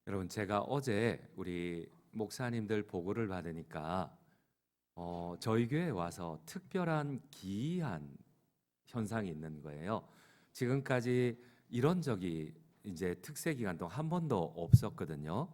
여러분, 제가 어제 우리 목사님들 보고를 받으니까 저희 교회에 와서 특별한 기이한 현상이 있는 거예요. 지금까지 이런 적이 이제 특세 기간 동안 한 번도 없었거든요.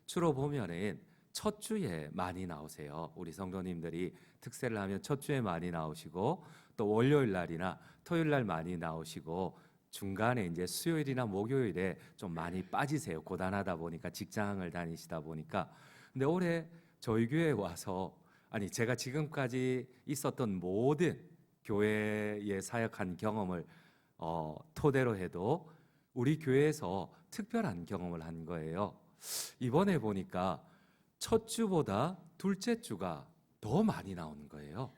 주로 보면은 첫 주에 많이 나오세요. 우리 성도님들이 특세를 하면 첫 주에 많이 나오시고, 또 월요일 날이나 토요일 날 많이 나오시고, 중간에 이제 수요일이나 목요일에 좀 많이 빠지세요. 고단하다 보니까, 직장을 다니시다 보니까. 근데 올해 저희 교회에 와서, 아니, 제가 지금까지 있었던 모든 교회에 사역한 경험을 토대로 해도 우리 교회에서 특별한 경험을 한 거예요. 이번에 보니까 첫 주보다 둘째 주가 더 많이 나오는 거예요.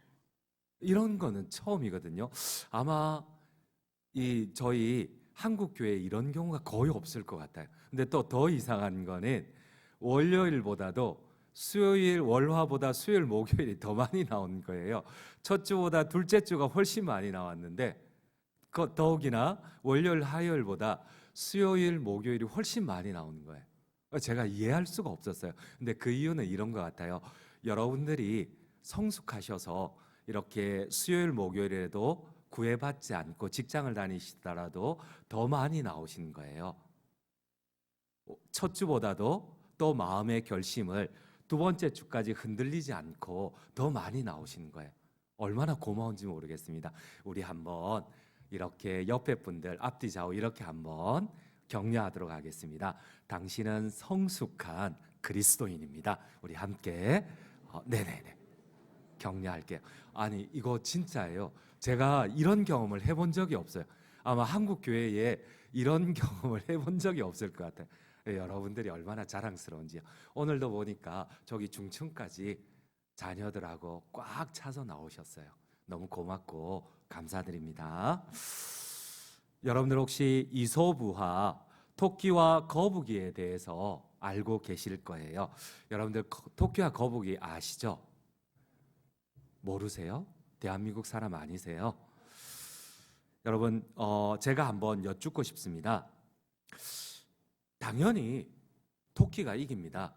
이런 거는 처음이거든요. 아마 저희 한국 교회에 이런 경우가 거의 없을 것 같아요. 근데 또 더 이상한 거는 월요일보다도 수요일, 월화보다 수요일, 목요일이 더 많이 나온 거예요. 첫 주보다 둘째 주가 훨씬 많이 나왔는데, 더욱이나 월요일, 화요일보다 수요일, 목요일이 훨씬 많이 나오는 거예요. 제가 이해할 수가 없었어요. 근데 그 이유는 이런 것 같아요. 여러분들이 성숙하셔서 이렇게 수요일, 목요일에도 구애받지 않고 직장을 다니시더라도 더 많이 나오시는 거예요. 첫 주보다도 또 마음의 결심을 두 번째 주까지 흔들리지 않고 더 많이 나오시는 거예요. 얼마나 고마운지 모르겠습니다. 우리 한번 이렇게 옆에 분들 앞뒤 좌우 이렇게 한번 격려하도록 하겠습니다. 당신은 성숙한 그리스도인입니다. 우리 함께 네네네 격려할게요. 아니, 이거 진짜예요. 제가 이런 경험을 해본 적이 없어요. 아마 한국 교회에 이런 경험을 해본 적이 없을 것 같아요. 여러분들이 얼마나 자랑스러운지요. 오늘도 보니까 저기 중층까지 자녀들하고 꽉 차서 나오셨어요. 너무 고맙고 감사드립니다. 여러분들 혹시 이소부화, 토끼와 거북이에 대해서 알고 계실 거예요. 여러분들 토끼와 거북이 아시죠? 모르세요? 대한민국 사람 아니세요? 여러분, 제가 한번 여쭙고 싶습니다. 당연히 토끼가 이깁니다.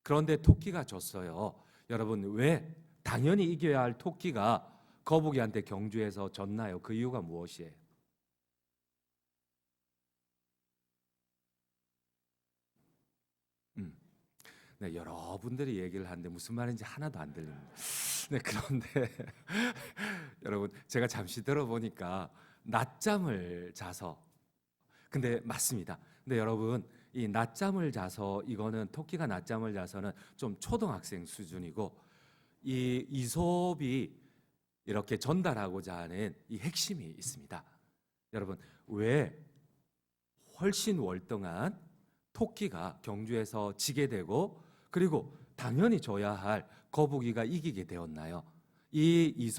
그런데 토끼가 졌어요. 여러분, 왜 당연히 이겨야 할 토끼가 거북이한테 경주에서 졌나요? 그 이유가 무엇이에요? 네, 여러분들이 얘기를 하는데 무슨 말인지 하나도 안 들립니다. 네, 그런데 여러분, 제가 잠시 들어보니까 낮잠을 자서, 근데 맞습니다. 근데 여러분, 이 낮잠을 자서, 이거는 토끼가 낮잠을 자서는 좀 초등학생 수준이고, 이 이솝이 이렇게 전달하고자 하는 이 핵심이 있습니다. 여러분, 왜 훨씬 월등한 토끼가 경주에서 지게 되고, 그리고 당연히 져야 할 거북이가 이기게 되었나요? 이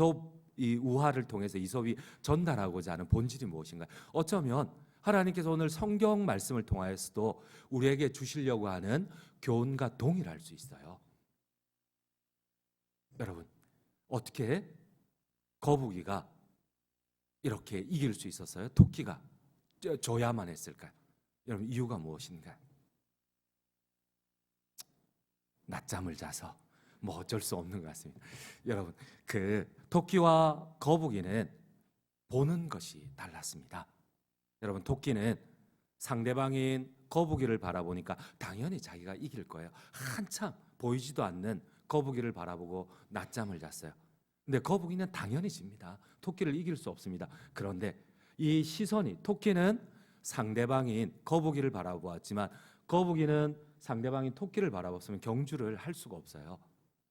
우화를 통해서 이솝이 전달하고자 하는 본질이 무엇인가요? 어쩌면 하나님께서 오늘 성경 말씀을 통하여서도 우리에게 주시려고 하는 교훈과 동일할 수 있어요. 여러분, 어떻게 거북이가 이렇게 이길 수 있었어요? 토끼가 져야만 했을까요? 여러분, 이유가 무엇인가요? 낮잠을 자서 뭐 어쩔 수 없는 것 같습니다. 여러분, 그 토끼와 거북이는 보는 것이 달랐습니다. 여러분, 토끼는 상대방인 거북이를 바라보니까 당연히 자기가 이길 거예요. 한참 보이지도 않는 거북이를 바라보고 낮잠을 잤어요. 근데 거북이는 당연히 집니다. 토끼를 이길 수 없습니다. 그런데 이 시선이, 토끼는 상대방인 거북이를 바라보았지만 거북이는 상대방인 토끼를 바라봤으면 경주를 할 수가 없어요.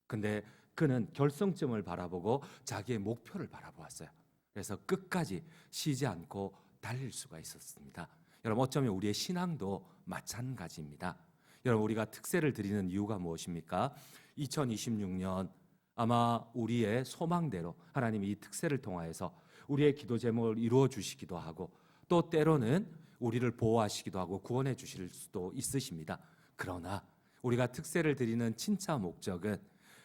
근데 그는 결승점을 바라보고 자기의 목표를 바라보았어요. 그래서 끝까지 쉬지 않고 달릴 수가 있었습니다. 여러분, 어쩌면 우리의 신앙도 마찬가지입니다. 여러분, 우리가 특세를 드리는 이유가 무엇입니까? 2026년 아마 우리의 소망대로 하나님이 이 특세를 통하여서 우리의 기도 제목을 이루어 주시기도 하고, 또 때로는 우리를 보호하시기도 하고 구원해 주실 수도 있으십니다. 그러나 우리가 특세를 드리는 진짜 목적은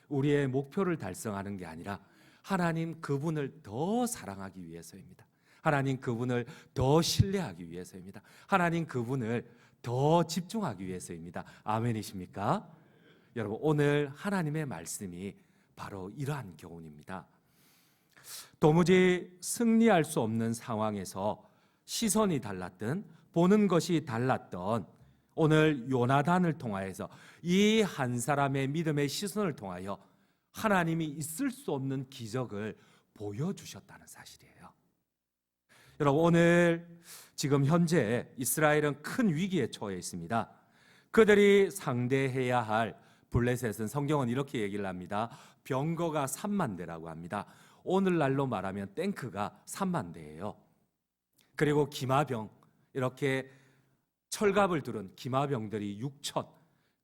우리의 목표를 달성하는 게 아니라 하나님 그분을 더 사랑하기 위해서입니다. 하나님 그분을 더 신뢰하기 위해서입니다. 하나님 그분을 더 집중하기 위해서입니다. 아멘이십니까? 여러분, 오늘 하나님의 말씀이 바로 이러한 교훈입니다. 도무지 승리할 수 없는 상황에서 시선이 달랐던, 보는 것이 달랐던 오늘 요나단을 통하여서 이 한 사람의 믿음의 시선을 통하여 하나님이 있을 수 없는 기적을 보여주셨다는 사실이에요. 여러분, 오늘 지금 현재 이스라엘은 큰 위기에 처해 있습니다. 그들이 상대해야 할 블레셋은 성경은 이렇게 얘기를 합니다. 병거가 3만 대라고 합니다. 오늘날로 말하면 탱크가 3만 대예요. 그리고 기마병, 이렇게 철갑을 두른 기마병들이 6천,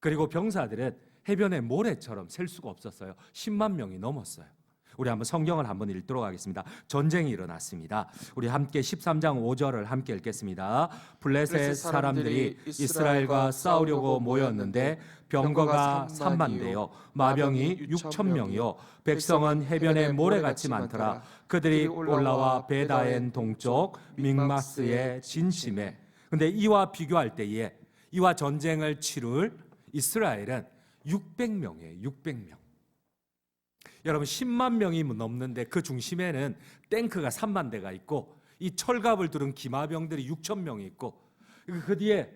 그리고 병사들은 해변의 모래처럼 셀 수가 없었어요. 10만 명이 넘었어요. 우리 한번 성경을 한번 읽도록 하겠습니다. 전쟁이 일어났습니다. 우리 함께 13장 5절을 함께 읽겠습니다. 블레셋 사람들이 이스라엘과 싸우려고 모였는데 병거가 3만 대요, 마병이 6천 명이요, 백성은 해변에 모래같이 많더라. 그들이 올라와 베다엔 동쪽 믹마스에 진침해. 근데 이와 비교할 때에, 이와 전쟁을 치룰 이스라엘은 600명이에요. 600명. 여러분, 10만 명이 넘는데 그 중심에는 탱크가 3만 대가 있고 이 철갑을 두른 기마병들이 6천 명이 있고 그 뒤에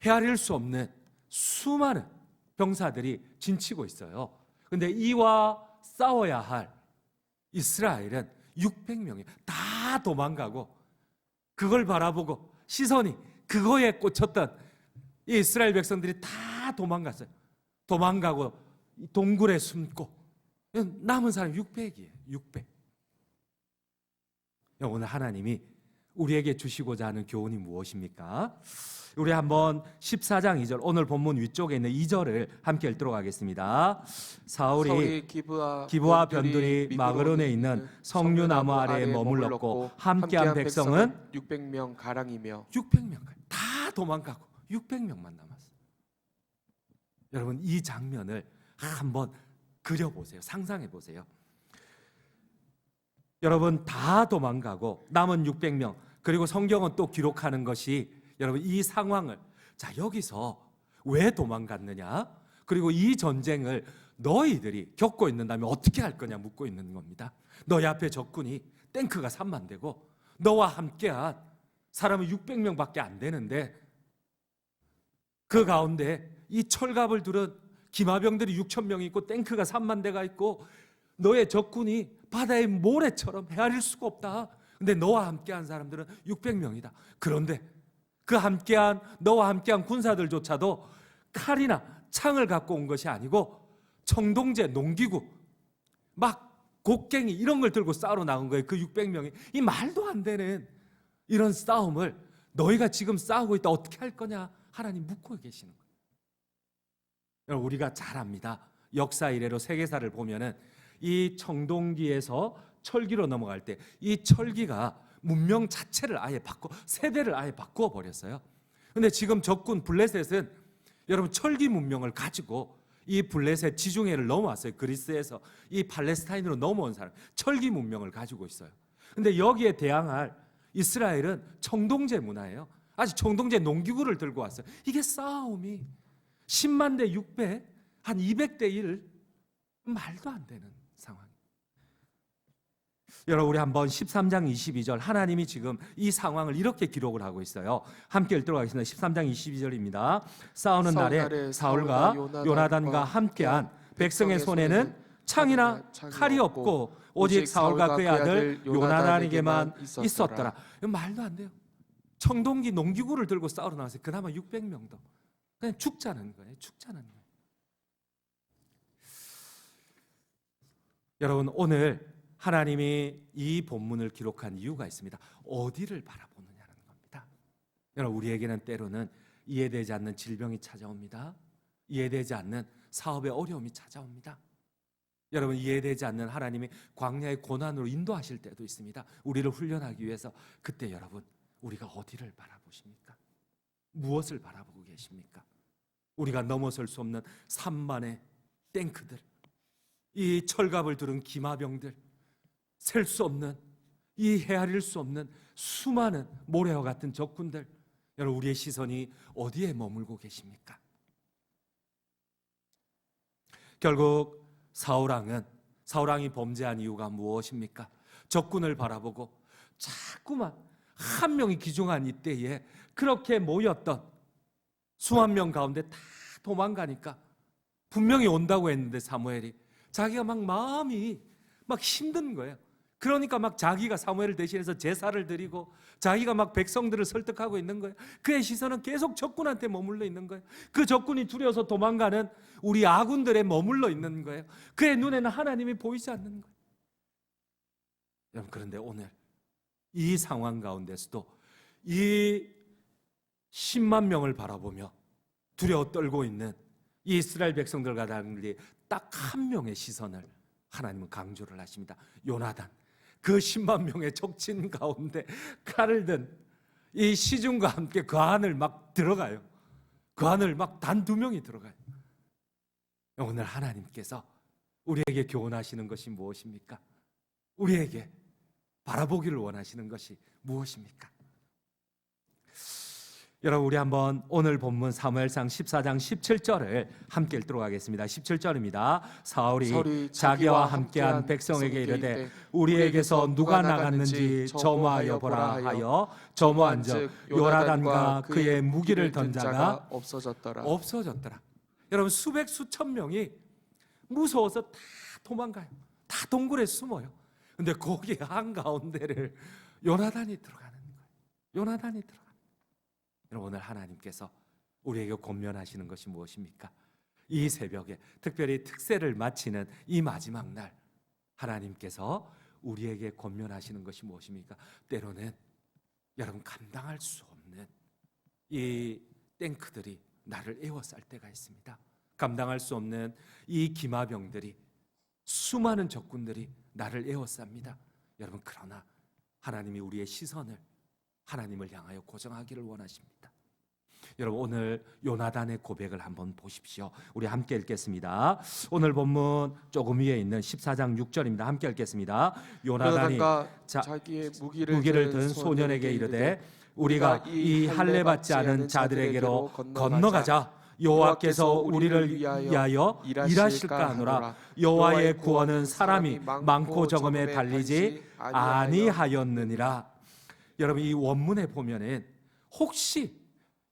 헤아릴 수 없는 수많은 병사들이 진치고 있어요. 그런데 이와 싸워야 할 이스라엘은 600명이 다 도망가고, 그걸 바라보고 시선이 그거에 꽂혔던 이 이스라엘 백성들이 다 도망갔어요. 도망가고 동굴에 숨고 남은 사람이 600이에요. 600. 오늘 하나님이 우리에게 주시고자 하는 교훈이 무엇입니까? 우리 한번 14장 2절, 오늘 본문 위쪽에 있는 2절을 함께 읽도록 하겠습니다. 사울이 기브와 변두리 마그론에 있는 석류나무 아래에 머물렀고 함께한 백성은 600명 가량이며 600명 다 도망가고 600명만 남았어요. 여러분, 이 장면을 한번 그려보세요. 상상해보세요. 여러분, 다 도망가고 남은 600명, 그리고 성경은 또 기록하는 것이, 여러분, 이 상황을, 자, 여기서 왜 도망갔느냐, 그리고 이 전쟁을 너희들이 겪고 있는다면 어떻게 할 거냐 묻고 있는 겁니다. 너희 앞에 적군이 탱크가 3만 대고 너와 함께한 사람은 600명밖에 안 되는데, 그 가운데 이 철갑을 두른 기마병들이 6천 명이 있고 탱크가 3만 대가 있고 너의 적군이 바다의 모래처럼 헤아릴 수가 없다. 근데 너와 함께한 사람들은 600명이다. 그런데 그 함께한, 너와 함께한 군사들조차도 칼이나 창을 갖고 온 것이 아니고 청동제, 농기구, 막 곡괭이 이런 걸 들고 싸우러 나온 거예요. 그 600명이. 이 말도 안 되는 이런 싸움을 너희가 지금 싸우고 있다. 어떻게 할 거냐? 하나님 묻고 계시는 거예요. 여러분, 우리가 잘 압니다. 역사 이래로 세계사를 보면은 이 청동기에서 철기로 넘어갈 때 이 철기가 문명 자체를 아예 세대를 아예 바꾸어 버렸어요. 근데 지금 적군 블레셋은 여러분 철기 문명을 가지고 이 블레셋 지중해를 넘어왔어요. 그리스에서 이 팔레스타인으로 넘어온 사람, 철기 문명을 가지고 있어요. 근데 여기에 대항할 이스라엘은 청동제 문화예요. 아직 청동제 농기구를 들고 왔어요. 이게 싸움이 10만 대 600, 한 200대 1, 말도 안 되는 상황. 여러분, 우리 한번 13장 22절, 하나님이 지금 이 상황을 이렇게 기록을 하고 있어요. 함께 읽도록 하겠습니다. 13장 22절입니다. 싸우는 날에 사울과 요나단과 함께한 백성의 손에는 창이나 칼이 없고 오직 사울과 그의 아들 요나단에게만 있었더라. 말도 안 돼요. 청동기 농기구를 들고 싸우러 나왔어요. 그나마 600명도 그냥 죽자는 거예요. 죽자는 거예요. 여러분, 오늘 하나님이 이 본문을 기록한 이유가 있습니다. 어디를 바라보느냐는 겁니다. 여러분, 우리에게는 때로는 이해되지 않는 질병이 찾아옵니다. 이해되지 않는 사업의 어려움이 찾아옵니다. 여러분, 이해되지 않는 하나님이 광야의 고난으로 인도하실 때도 있습니다. 우리를 훈련하기 위해서. 그때 여러분, 우리가 어디를 바라보십니까? 무엇을 바라보고 계십니까? 우리가 넘어설 수 없는 3만의 탱크들, 이 철갑을 두른 기마병들, 셀 수 없는, 이 헤아릴 수 없는 수많은 모래와 같은 적군들, 여러분, 우리의 시선이 어디에 머물고 계십니까? 결국 사울왕이 범죄한 이유가 무엇입니까? 적군을 바라보고 자꾸만 한 명이 기중한 이때에 그렇게 모였던 수만 명 가운데 다 도망가니까 분명히 온다고 했는데 사무엘이 자기가 막 마음이 막 힘든 거예요. 그러니까 막 자기가 사무엘을 대신해서 제사를 드리고 자기가 막 백성들을 설득하고 있는 거예요. 그의 시선은 계속 적군한테 머물러 있는 거예요. 그 적군이 두려워서 도망가는 우리 아군들에 머물러 있는 거예요. 그의 눈에는 하나님이 보이지 않는 거예요. 여러분, 그런데 오늘 이 상황 가운데서도 이 10만 명을 바라보며 두려워 떨고 있는 이 이스라엘 백성들과 달리 딱 한 명의 시선을 하나님은 강조를 하십니다. 요나단. 그 10만 명의 적진 가운데 칼을 든 이 시중과 함께 그 안을 막 들어가요. 그 안을 막 단 2명이 들어가요. 오늘 하나님께서 우리에게 교훈하시는 것이 무엇입니까? 우리에게 바라보기를 원하시는 것이 무엇입니까? 여러분, 우리 한번 오늘 본문 사무엘상 14장 17절을 함께 읽도록 하겠습니다. 17절입니다. 사울이 자기와 함께한 백성에게 이르되 우리에게서 누가 나갔는지 점호하여 보라 하여 점호한즉 요나단과 그의 무기를 던 자가 없어졌더라. 여러분, 수백 수천 명이 무서워서 다 도망가요. 다 동굴에 숨어요. 근데 거기 한가운데를 요나단이 들어가는 거예요. 여러분, 오늘 하나님께서 우리에게 권면하시는 것이 무엇입니까? 이 새벽에 특별히 특세를 마치는 이 마지막 날 하나님께서 우리에게 권면하시는 것이 무엇입니까? 때로는 여러분, 감당할 수 없는 이 탱크들이 나를 에워쌀 때가 있습니다. 감당할 수 없는 이 기마병들이, 수많은 적군들이 나를 에워쌉니다. 여러분, 그러나 하나님이 우리의 시선을 하나님을 향하여 고정하기를 원하십니다. 여러분, 오늘 요나단의 고백을 한번 보십시오. 우리 함께 읽겠습니다. 오늘 본문 조금 위에 있는 14장 6절입니다. 함께 읽겠습니다. 요나단이 자기의 무기를 든 소년에게 이르되 우리가 이 할례 받지 않은 자들에게로 건너가자. 여호와께서 우리를 위하여 일하실까 하노라. 여호와의 구원은 사람이 많고 적음에 달리지 아니하였느니라. 여러분, 이 원문에 보면은 혹시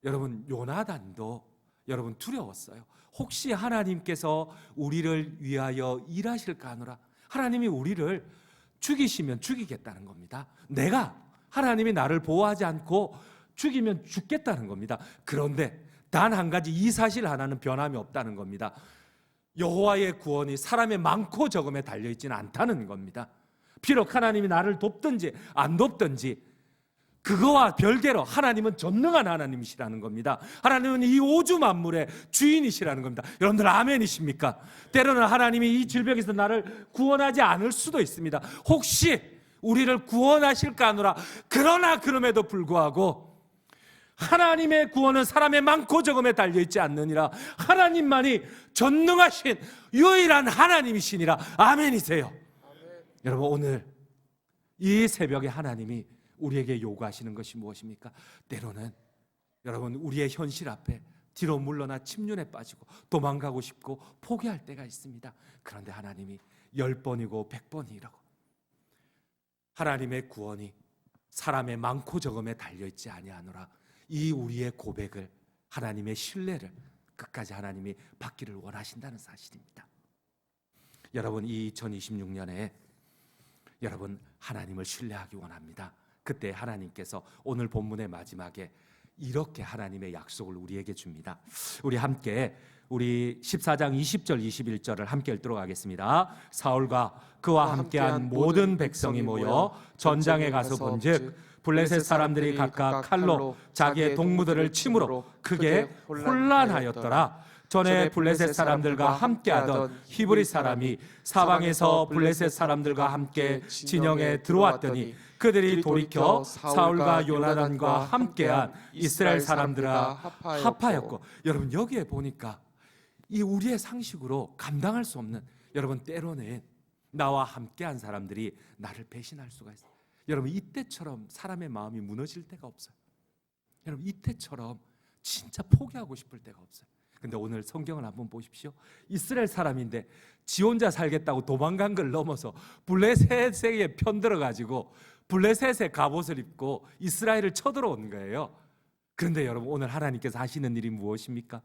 여러분, 요나단도 여러분 두려웠어요. 혹시 하나님께서 우리를 위하여 일하실까 하노라. 하나님이 우리를 죽이시면 죽이겠다는 겁니다. 하나님이 나를 보호하지 않고 죽이면 죽겠다는 겁니다. 그런데 단 한 가지, 이 사실 하나는 변함이 없다는 겁니다. 여호와의 구원이 사람의 많고 적음에 달려있지는 않다는 겁니다. 비록 하나님이 나를 돕든지 안 돕든지 그거와 별개로 하나님은 전능한 하나님이시라는 겁니다. 하나님은 이 우주 만물의 주인이시라는 겁니다. 여러분들 아멘이십니까? 때로는 하나님이 이 질병에서 나를 구원하지 않을 수도 있습니다. 혹시 우리를 구원하실까 하노라. 그러나 그럼에도 불구하고 하나님의 구원은 사람의 많고 적음에 달려있지 않느니라. 하나님만이 전능하신 유일한 하나님이시니라. 아멘이세요. 아멘. 여러분, 오늘 이 새벽에 하나님이 우리에게 요구하시는 것이 무엇입니까? 때로는 여러분, 우리의 현실 앞에 뒤로 물러나 침륜에 빠지고 도망가고 싶고 포기할 때가 있습니다. 그런데 하나님이 10번이고 100번이라고 하나님의 구원이 사람의 많고 적음에 달려있지 아니하노라. 이 우리의 고백을, 하나님의 신뢰를 끝까지 하나님이 받기를 원하신다는 사실입니다. 여러분, 이 2026년에 여러분 하나님을 신뢰하기 원합니다. 그때 하나님께서 오늘 본문의 마지막에 이렇게 하나님의 약속을 우리에게 줍니다. 우리 함께 우리 14장 20절 21절을 함께 읽도록 하겠습니다. 사울과 그와 함께한 모든 백성이 모여 전장에 가서 본즉 블레셋 사람들이 각각 칼로 자기의 동무들을 침으로 크게 혼란하였더라. 전에 블레셋 사람들과 함께하던 히브리 사람이 사방에서 블레셋 사람들과 함께 진영에 들어왔더니 그들이 돌이켜 사울과 요나단과 함께한 이스라엘 사람들아 합하였고. 여러분, 여기에 보니까 이 우리의 상식으로 감당할 수 없는, 여러분, 때로는 나와 함께한 사람들이 나를 배신할 수가 있어요. 여러분, 이때처럼 사람의 마음이 무너질 때가 없어요. 여러분 이때처럼 진짜 포기하고 싶을 때가 없어요. 근데 오늘 성경을 한번 보십시오. 이스라엘 사람인데 지 혼자 살겠다고 도망간 걸 넘어서 블레셋에 편들어 가지고 블레셋의 갑옷을 입고 이스라엘을 쳐들어온 거예요. 그런데 여러분 오늘 하나님께서 하시는 일이 무엇입니까?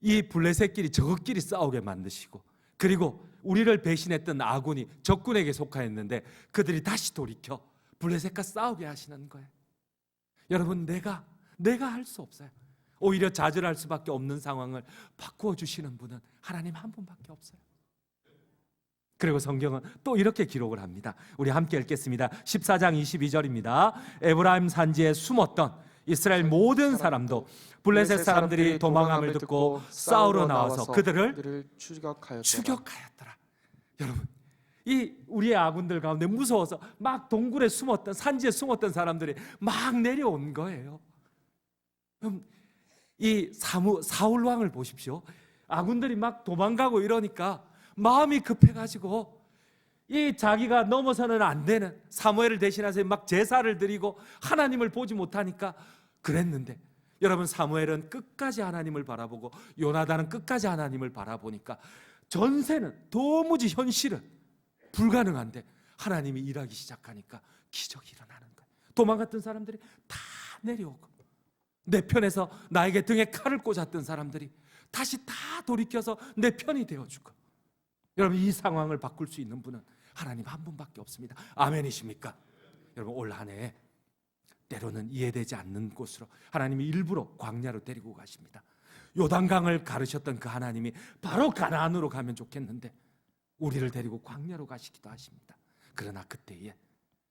이 블레셋끼리 저것끼리 싸우게 만드시고, 그리고 우리를 배신했던 아군이 적군에게 속하였는데 그들이 다시 돌이켜 블레셋과 싸우게 하시는 거예요. 여러분 내가 할 수 없어요. 오히려 좌절할 수밖에 없는 상황을 바꾸어 주시는 분은 하나님 한 분밖에 없어요. 그리고 성경은 또 이렇게 기록을 합니다. 우리 함께 읽겠습니다. 14장 22절입니다. 에브라임 산지에 숨었던 이스라엘 모든 사람도 블레셋 사람들이 도망함을 듣고 싸우러 나와서 그들을 추격하였더라. 여러분, 이 우리의 아군들 가운데 무서워서 막 동굴에 숨었던, 산지에 숨었던 사람들이 막 내려온 거예요. 이 사울 왕을 보십시오. 아군들이 막 도망가고 이러니까 마음이 급해가지고 이 자기가 넘어서는 안 되는, 사무엘을 대신해서 막 제사를 드리고 하나님을 보지 못하니까 그랬는데, 여러분 사무엘은 끝까지 하나님을 바라보고 요나단은 끝까지 하나님을 바라보니까 전세는 도무지 현실은 불가능한데 하나님이 일하기 시작하니까 기적이 일어나는 거예요. 도망갔던 사람들이 다 내려오고, 내 편에서 나에게 등에 칼을 꽂았던 사람들이 다시 다 돌이켜서 내 편이 되어주고. 여러분 이 상황을 바꿀 수 있는 분은 하나님 한 분밖에 없습니다. 아멘이십니까? 여러분 올 한 해 때로는 이해되지 않는 곳으로 하나님이 일부러 광야로 데리고 가십니다. 요단강을 가르셨던 그 하나님이 바로 가나안으로 가면 좋겠는데 우리를 데리고 광야로 가시기도 하십니다. 그러나 그때에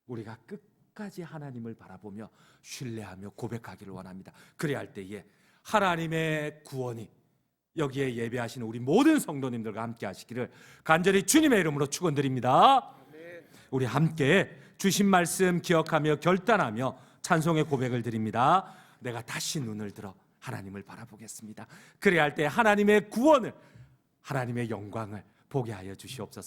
우리가 끝까지 하나님을 바라보며 신뢰하며 고백하기를 원합니다. 그래야 할 때에 하나님의 구원이 여기에 예배하시는 우리 모든 성도님들과 함께 하시기를 간절히 주님의 이름으로 축원드립니다. 우리 함께 주신 말씀 기억하며 결단하며 찬송의 고백을 드립니다. 내가 다시 눈을 들어 하나님을 바라보겠습니다. 그래야 할 때 하나님의 구원을, 하나님의 영광을 보게 하여 주시옵소서.